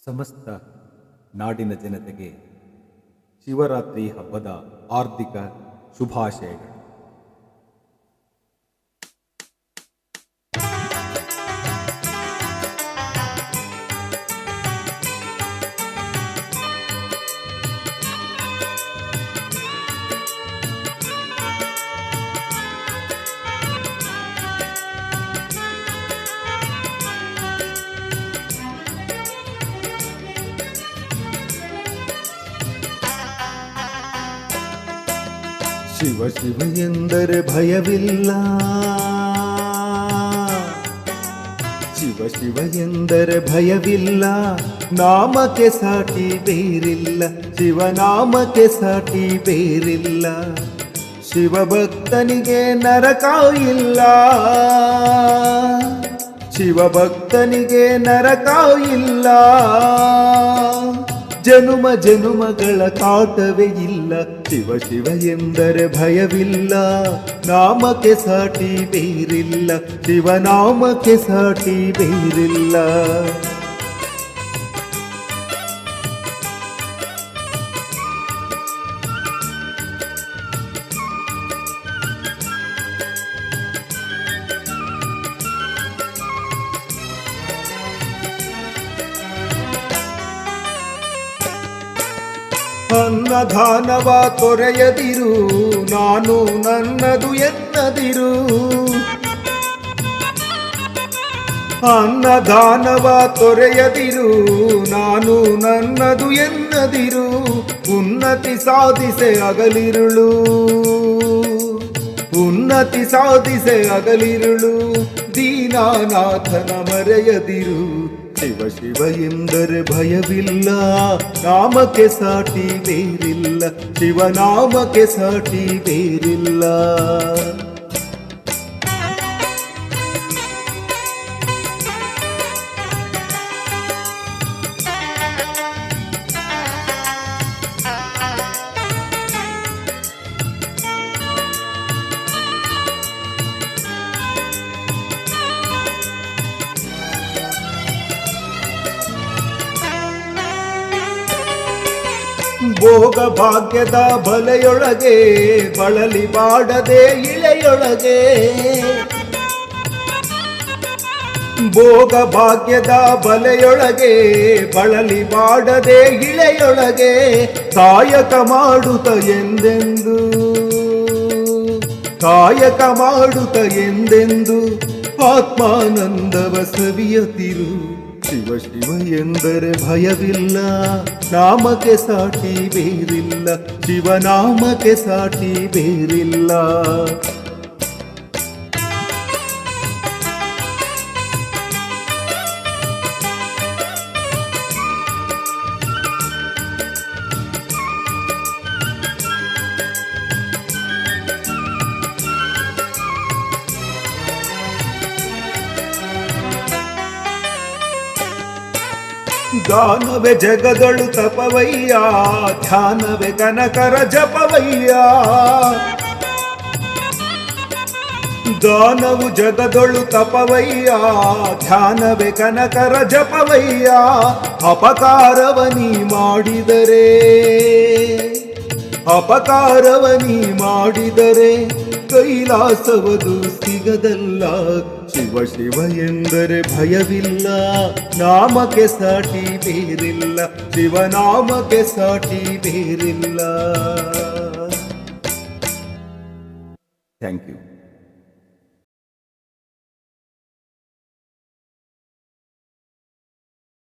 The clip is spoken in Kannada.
ಸಮಸ್ತ ನಾಡಿನ ಜನತೆಗೆ ಶಿವರಾತ್ರಿ ಹಬ್ಬದ ಹಾರ್ದಿಕ ಶುಭಾಶಯಗಳು. ಶಿವ ಶಿವ ಎಂದರೆ ಭಯವಿಲ್ಲ, ಶಿವ ಶಿವ ಎಂದರೆ ಭಯವಿಲ್ಲ, ನಾಮಕ್ಕೆ ಸಾಟಿ ಬೇರಿಲ್ಲ, ಶಿವನಾಮಕ್ಕೆ ಸಾಟಿ ಬೇರಿಲ್ಲ. ಶಿವಭಕ್ತನಿಗೆ ನರಕ ಇಲ್ಲ, ಶಿವಭಕ್ತನಿಗೆ ನರಕ ಇಲ್ಲ, ಜನುಮ ಜನುಮಗಳ ಕಾಟವೇ ಇಲ್ಲ. ಶಿವ ಶಿವ ಎಂದರೆ ಭಯವಿಲ್ಲ, ನಾಮಕ್ಕೆ ಸಾಟಿ ಬೇರಿಲ್ಲ, ಶಿವನಾಮಕ್ಕೆ ಸಾಟಿ ಬೇರಿಲ್ಲ. ಅನ್ನದಾನವ ತೊರೆಯದಿರು, ನಾನು ನನ್ನದು ಎನ್ನದಿರು. ಅನ್ನದಾನವ ತೊರೆಯದಿರು, ನಾನು ನನ್ನದು ಎನ್ನದಿರು. ಉನ್ನತಿ ಸಾಧಿಸೆ ಅಗಲಿರುಳು, ಉನ್ನತಿ ಸಾಧಿಸೆ ಅಗಲಿರುಳು. ದೀನಾನಾಥನ ಮರೆಯದಿರು. ಶಿವ ಶಿವ ಎಂದರೆ ಭಯವಿಲ್ಲ, ನಾಮಕ್ಕೆ ಸಾಟಿ ಬೇರಿಲ್ಲ, ಶಿವನಾಮಕ್ಕೆ ಸಾಟಿ ಬೇರಿಲ್ಲ. ಭೋಗ ಭಾಗ್ಯದ ಬಲೆಯೊಳಗೆ ಬಳಲಿ ಬಾಡದೆ ಇಳೆಯೊಳಗೆ, ಭೋಗ ಭಾಗ್ಯದ ಬಲೆಯೊಳಗೆ ಬಳಲಿ ಬಾಡದೆ ಇಳೆಯೊಳಗೆ. ಕಾಯಕ ಮಾಡುತ್ತ ಎಂದೆಂದು, ಕಾಯಕ ಮಾಡುತ್ತ ಎಂದೆಂದು ಆತ್ಮಾನಂದವ ಸವಿಯತಿರು. ಶಿವ ಶಿವ ಎಂದರೆ ಭಯವಿಲ್ಲ, ನಾಮಕ್ಕೆ ಸಾಟಿ ಬೇರಿಲ್ಲ, ಶಿವನಾಮಕ್ಕೆ ಸಾಟಿ ಬೇರಿಲ್ಲ. ಗಾನವೇ ಜಗದಳು ತಪವಯ್ಯ, ಧ್ಯಾನವೇ ಕನಕರ ಜಪವಯ್ಯ. ಗಾನವು ಜಗದಳು ತಪವಯ್ಯ, ಧ್ಯಾನವೇ ಕನಕರ ಜಪವಯ್ಯ. ಅಪಕಾರವನಿ ಮಾಡಿದರೆ, ಅಪಕಾರವನಿ ಮಾಡಿದರೆ ಕೈಲಾಸವದು ಸಿಗದಲ್ಲ. ಶಿವ ಶಿವ ಎಂದರೆ ಭಯವಿಲ್ಲ, ನಾಮಕ್ಕೆ ಸಾಟಿ ಬೇರಿಲ್ಲ, ಶಿವನಾಮಕ್ಕೆ ಸಾಟಿ ಬೇರಿಲ್ಲ. Thank you.